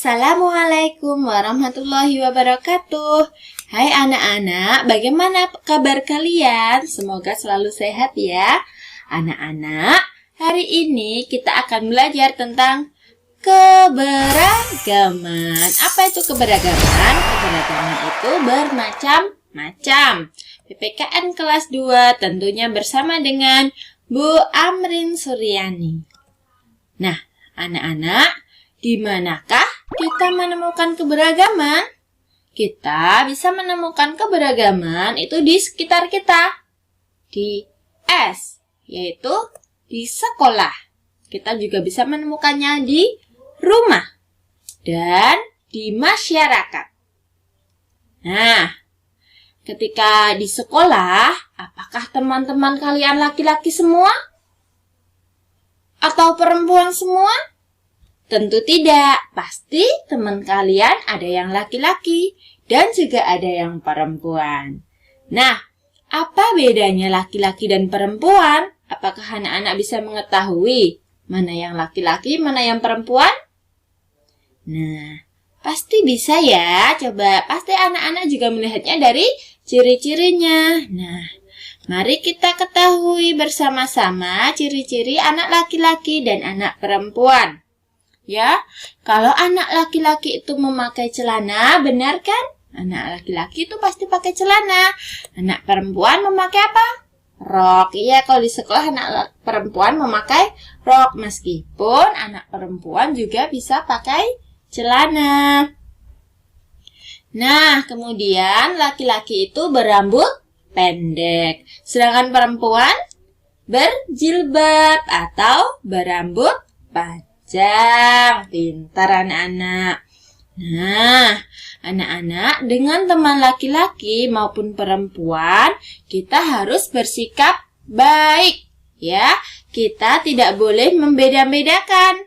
Assalamualaikum warahmatullahi wabarakatuh. Hai anak-anak, bagaimana kabar kalian? Semoga selalu sehat ya. Anak-anak, hari ini kita akan belajar tentang keberagaman. Apa itu keberagaman? Keberagaman itu bermacam-macam. PPKN kelas 2 tentunya bersama dengan Bu Amrin Suryani. Nah, anak-anak, di manakah kita menemukan keberagaman? Kita bisa menemukan keberagaman itu di sekitar kita. Di yaitu di sekolah. Kita juga bisa menemukannya di rumah dan di masyarakat. Nah, ketika di sekolah, apakah teman-teman kalian laki-laki semua? Atau perempuan semua? Tentu tidak, pasti teman kalian ada yang laki-laki dan juga ada yang perempuan. Nah, apa bedanya laki-laki dan perempuan? Apakah anak-anak bisa mengetahui mana yang laki-laki, mana yang perempuan? Nah, pasti bisa ya. Coba, pasti anak-anak juga melihatnya dari ciri-cirinya. Nah, mari kita ketahui bersama-sama ciri-ciri anak laki-laki dan anak perempuan. Ya, kalau anak laki-laki itu memakai celana, benar kan? Anak laki-laki itu pasti pakai celana. Anak perempuan memakai apa? Rok. Iya, kalau di sekolah anak perempuan memakai rok. Meskipun anak perempuan juga bisa pakai celana. Nah, kemudian laki-laki itu berambut pendek. Sedangkan perempuan berjilbab atau berambut panjang. Pintar anak-anak. Nah, anak-anak, dengan teman laki-laki maupun perempuan, kita harus bersikap baik. Ya, kita tidak boleh membeda-bedakan.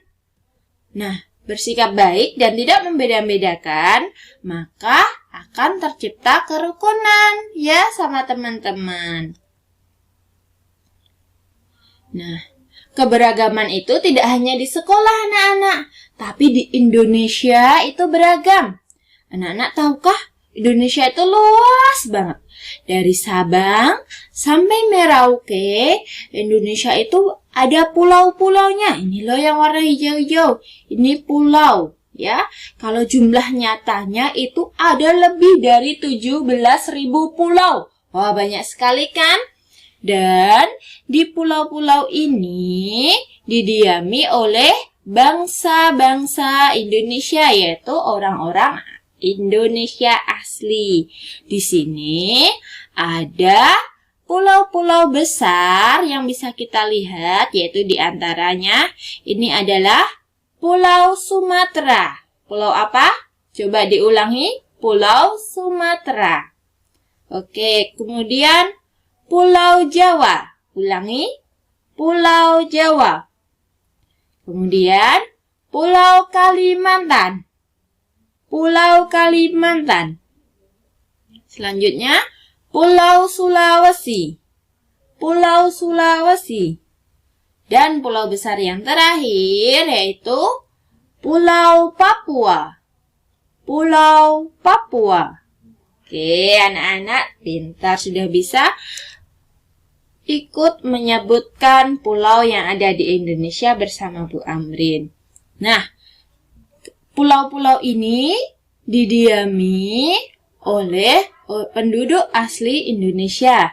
Nah, bersikap baik dan tidak membeda-bedakan, maka akan tercipta kerukunan ya sama teman-teman. Nah, keberagaman itu tidak hanya di sekolah anak-anak, tapi di Indonesia itu beragam. Anak-anak tahukah Indonesia itu luas banget. Dari Sabang sampai Merauke, Indonesia itu ada pulau-pulaunya. Ini loh yang warna hijau-hijau. Ini pulau, ya. Kalau jumlah nyatanya itu ada lebih dari 17.000 pulau. Wah, banyak sekali kan? Dan di pulau-pulau ini didiami oleh bangsa-bangsa Indonesia, yaitu orang-orang Indonesia asli. Di sini ada pulau-pulau besar yang bisa kita lihat, yaitu diantaranya ini adalah Pulau Sumatera. Pulau apa? Coba diulangi. Pulau Sumatera. Oke, kemudian Pulau Jawa. Ulangi. Pulau Jawa. Kemudian Pulau Kalimantan. Pulau Kalimantan. Selanjutnya Pulau Sulawesi. Pulau Sulawesi. Dan pulau besar yang terakhir yaitu Pulau Papua. Pulau Papua. Oke, anak-anak pintar, sudah bisa ikut menyebutkan pulau yang ada di Indonesia bersama Bu Amrin. Nah, pulau-pulau ini didiami oleh penduduk asli Indonesia.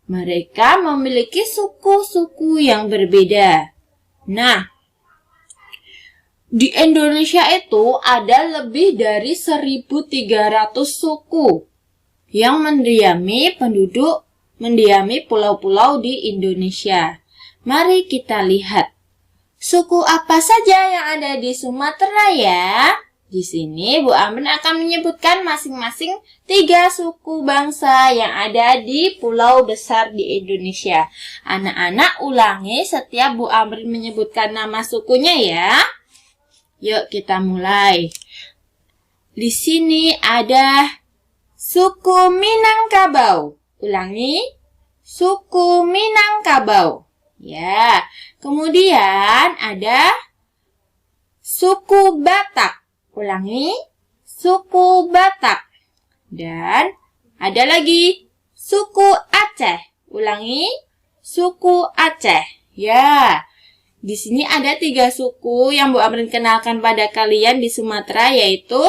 Mereka memiliki suku-suku yang berbeda. Nah, di Indonesia itu ada lebih dari 1.300 suku yang mendiami pulau-pulau di Indonesia. Mari kita lihat suku apa saja yang ada di Sumatera ya. Di sini Bu Amrin akan menyebutkan masing-masing 3 suku bangsa yang ada di pulau besar di Indonesia. Anak-anak ulangi setiap Bu Amrin menyebutkan nama sukunya ya. Yuk kita mulai. Di sini ada suku Minangkabau. Ulangi. Suku Minangkabau. Ya. Kemudian ada suku Batak. Ulangi, suku Batak. Dan ada lagi, suku Aceh. Ulangi, suku Aceh. Ya, di sini ada 3 suku yang Bu Amrin kenalkan pada kalian di Sumatera, yaitu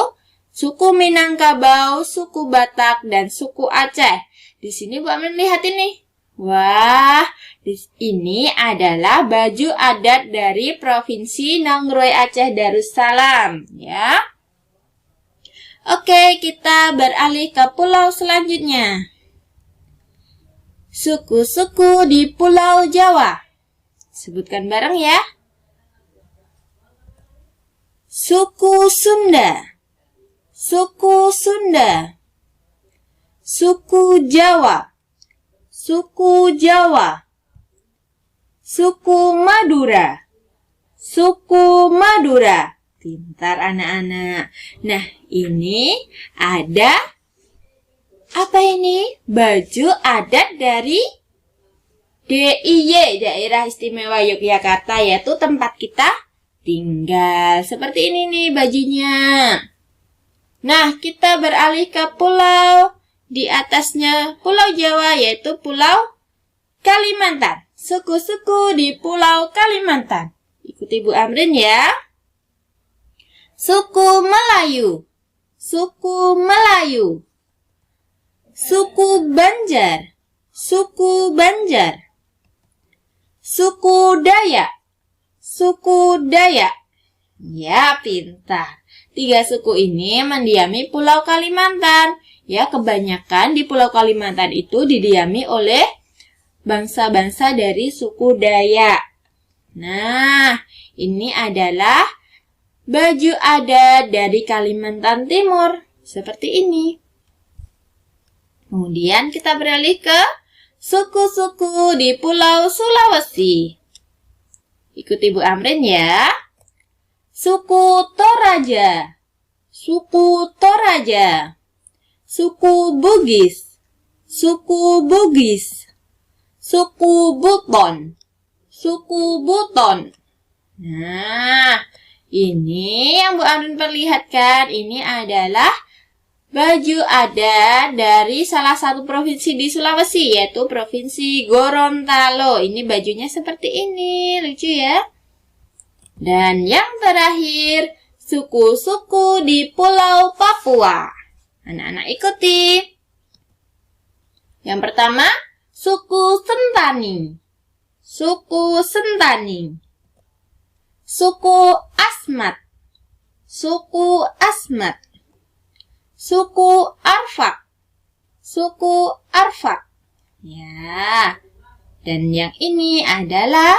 suku Minangkabau, suku Batak, dan suku Aceh. Di sini Bu Amrin lihat ini. Wah, ini adalah baju adat dari Provinsi Nanggroe Aceh Darussalam, ya. Oke, kita beralih ke pulau selanjutnya. Suku-suku di Pulau Jawa. Sebutkan bareng ya. Suku Sunda, suku Sunda, suku Jawa, suku Jawa, suku Madura, suku Madura. Pintar anak-anak. Nah, ini ada apa ini? Baju adat dari DIY, Daerah Istimewa Yogyakarta, yaitu tempat kita tinggal. Seperti ini nih bajunya. Nah, kita beralih ke pulau di atasnya Pulau Jawa, yaitu Pulau Kalimantan. Suku-suku di Pulau Kalimantan. Ikuti Bu Amrin ya. Suku Melayu, suku Melayu, suku Banjar, suku Banjar, suku Dayak, suku Dayak. Ya, pintar. 3 suku ini mendiami Pulau Kalimantan. Ya, kebanyakan di Pulau Kalimantan itu didiami oleh bangsa-bangsa dari suku Dayak. Nah, ini adalah baju adat dari Kalimantan Timur. Seperti ini. Kemudian kita beralih ke suku-suku di Pulau Sulawesi. Ikuti Bu Amrin ya. Suku Toraja, suku Toraja, suku Bugis, suku Bugis, suku Buton, suku Buton. Nah, ini yang Bu Amrin perlihatkan, ini adalah baju adat dari salah satu provinsi di Sulawesi, yaitu Provinsi Gorontalo. Ini bajunya seperti ini, lucu ya. Dan yang terakhir, suku-suku di Pulau Papua. Anak-anak ikuti. Yang pertama, suku Sentani, suku Sentani, suku Asmat, suku Asmat, suku Arfak, suku Arfak. Ya, dan yang ini adalah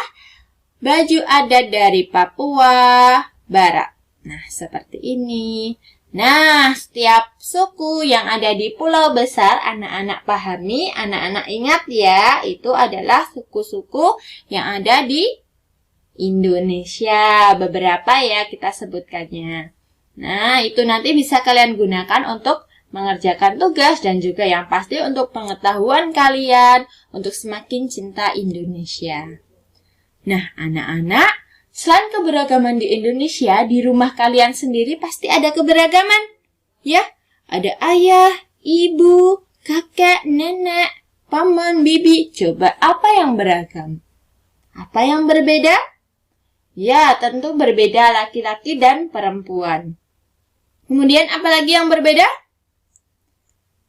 baju adat dari Papua Barat. Nah, seperti ini. Nah, setiap suku yang ada di pulau besar, anak-anak pahami, anak-anak ingat ya, itu adalah suku-suku yang ada di Indonesia. Beberapa ya kita sebutkannya. Nah, itu nanti bisa kalian gunakan untuk mengerjakan tugas dan juga yang pasti untuk pengetahuan kalian untuk semakin cinta Indonesia. Nah, anak-anak, selain keberagaman di Indonesia, di rumah kalian sendiri pasti ada keberagaman. Ya, ada ayah, ibu, kakek, nenek, paman, bibi. Coba apa yang beragam? Apa yang berbeda? Ya, tentu berbeda laki-laki dan perempuan. Kemudian apa lagi yang berbeda?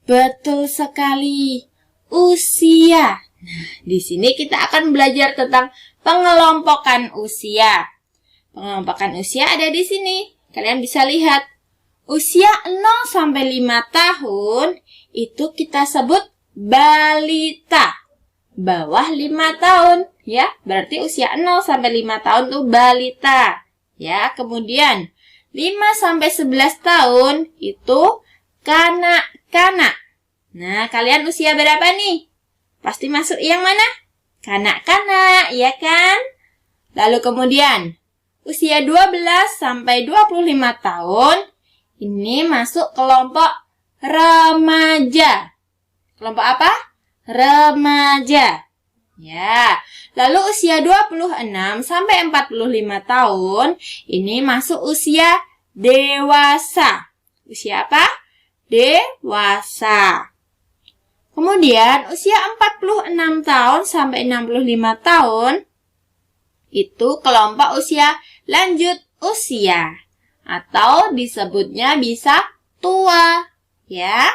Betul sekali, usia. Nah, di sini kita akan belajar tentang pengelompokan usia. Pengelompokan usia ada di sini. Kalian bisa lihat. Usia 0 sampai 5 tahun itu kita sebut balita. Bawah 5 tahun, ya. Berarti usia 0 sampai 5 tahun itu balita. Ya, kemudian 5 sampai 11 tahun itu kanak-kanak. Nah, kalian usia berapa nih? Pasti masuk yang mana? Kanak-kanak, ya kan? Lalu kemudian, usia 12 sampai 25 tahun, ini masuk kelompok remaja. Kelompok apa? Remaja. Ya. Lalu usia 26 sampai 45 tahun, ini masuk usia dewasa. Usia apa? Dewasa. Kemudian usia 46 tahun sampai 65 tahun itu kelompok usia lanjut usia atau disebutnya bisa tua, ya.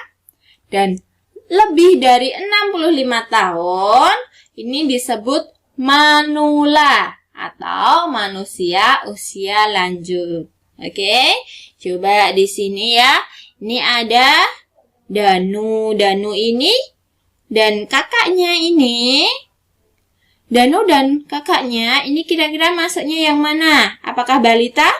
Dan lebih dari 65 tahun ini disebut manula atau manusia usia lanjut. Oke, coba di sini ya. Ini ada Danu. Danu ini dan kakaknya ini. Danu dan kakaknya ini kira-kira masuknya yang mana? Apakah balita?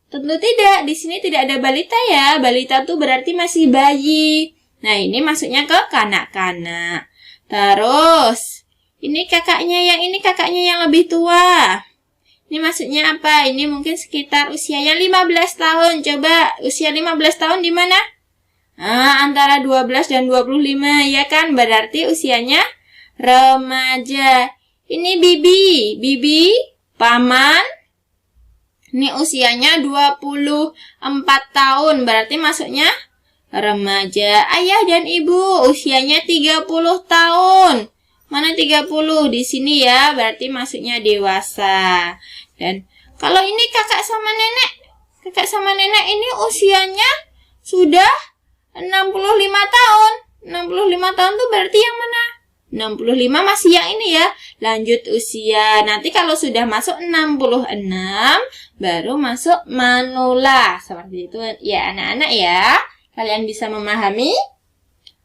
Tentu tidak. Di sini tidak ada balita ya. Balita tuh berarti masih bayi. Nah, ini masuknya ke kanak-kanak. Terus, ini kakaknya yang lebih tua. Ini maksudnya apa? Ini mungkin sekitar usianya 15 tahun. Coba usia 15 tahun di mana? Antara 12 dan 25 ya kan? Berarti usianya remaja. Ini Bibi. Bibi, paman. Ini usianya 24 tahun. Berarti masuknya remaja. Ayah dan ibu usianya 30 tahun. Mana 30? Di sini ya, berarti masuknya dewasa. Dan kalau ini kakak sama nenek. Kakak sama nenek ini usianya sudah 65 tahun. 65 tahun tuh berarti yang mana? 65 masih yang ini ya. Lanjut usia. Nanti kalau sudah masuk 66, baru masuk manula. Seperti itu ya anak-anak ya. Kalian bisa memahami?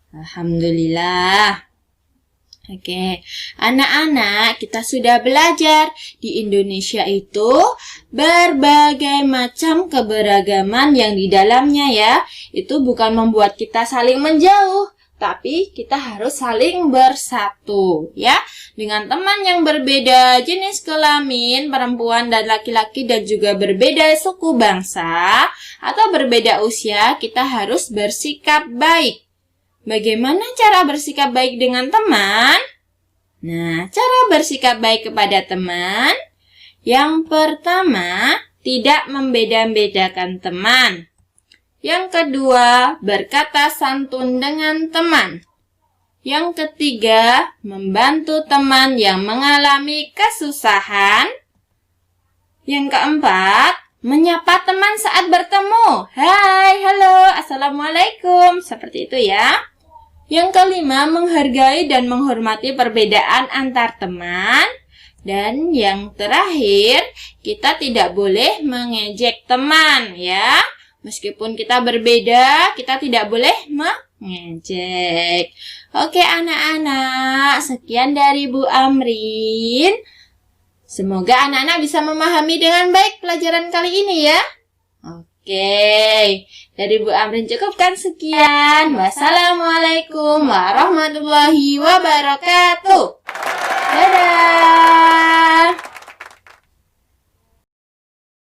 Alhamdulillah. Oke, anak-anak, kita sudah belajar di Indonesia itu berbagai macam keberagaman yang di dalamnya ya. Itu bukan membuat kita saling menjauh, tapi kita harus saling bersatu ya. Dengan teman yang berbeda jenis kelamin, perempuan dan laki-laki dan juga berbeda suku bangsa atau berbeda usia, kita harus bersikap baik. Bagaimana cara bersikap baik dengan teman? Nah, cara bersikap baik kepada teman, yang pertama, tidak membeda-bedakan teman. Yang kedua, berkata santun dengan teman. Yang ketiga, membantu teman yang mengalami kesusahan. Yang keempat, menyapa teman saat bertemu. Hai, halo, assalamualaikum. Seperti itu ya. Yang kelima, menghargai dan menghormati perbedaan antar teman. Dan yang terakhir, kita tidak boleh mengejek teman ya. Meskipun kita berbeda, kita tidak boleh mengejek. Oke anak-anak, sekian dari Bu Amrin. Semoga anak-anak bisa memahami dengan baik pelajaran kali ini ya. Oke, dari Bu Amrin cukupkan sekian. Wassalamualaikum warahmatullahi wabarakatuh. Dadah.